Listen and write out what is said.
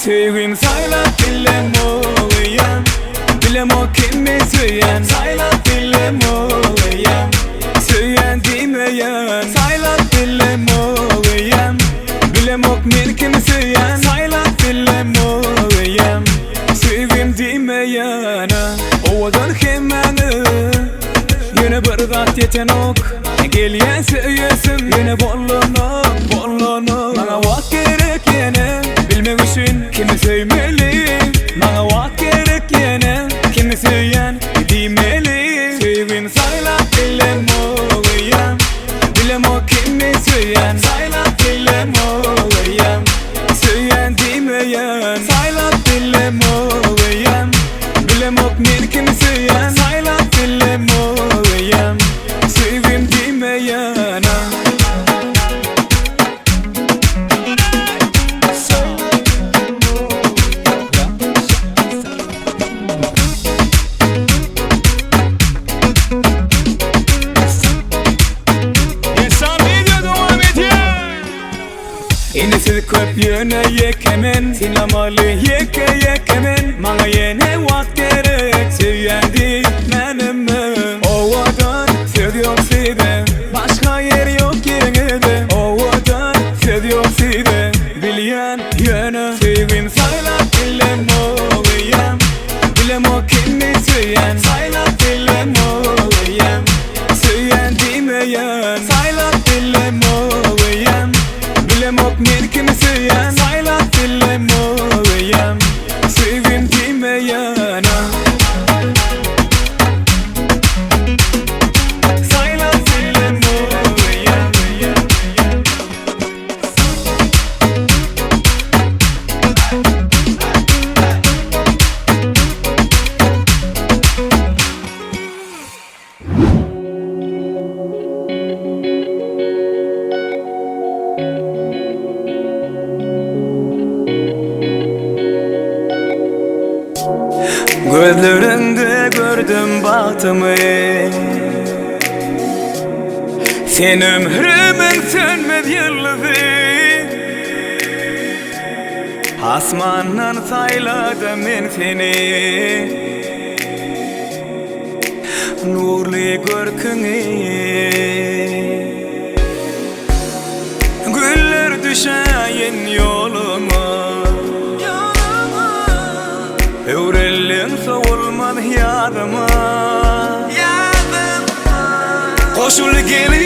Sevgim sayla bilem olayım, bilem o kimi söyleyen. Sayla bilem olayım, söyleyen demeyen. Sayla bilem olayım, bilem o men kimi söyleyen. Sayla bilem olayım, sevgim demeyen. Ovadan hemeni yine bir gat yeten ok. Gelyen söylesin yine bollana bollana. Bana vak gerek yine bilmek için kimi sevmeli. Bana vak gerek yine kimi söyleyen demeli. Sevgim sayla bilem olayım, bilem o kimi söyleyen. Sayla bilem olayım, söyleyen demeyen. Sayla bilem olayım, bilem o men kimi söyleyen. Sayla bilem olayım, sevgim demeyen. Yine sizi köp yöne yekemen, sinemalı yekemen. Bana yine vak gerek, sevyendi benim. Ovadan seviyorum sizi, başka yer yok yerine. Ovadan seviyorum sizi, bilyen yöne. Sevgim sayla bilem olayım, bilem o kimi söyleyen. Sayla bilem olayım, söyleyen demeyen. Sayla bilem olayım, bilem ok men kimi söyleyen. Sayla bilem olayım, sevgim demeyen. Sayla bilem olayım. Gözlerinde gördüm bahtımı, sen ömrümün sönmez yıldızı. Asmandan sayladım ben seni, nurlu görkünü. Güller düşen yoluma, Övrelin soğulmadı yadıma. Koşul gelin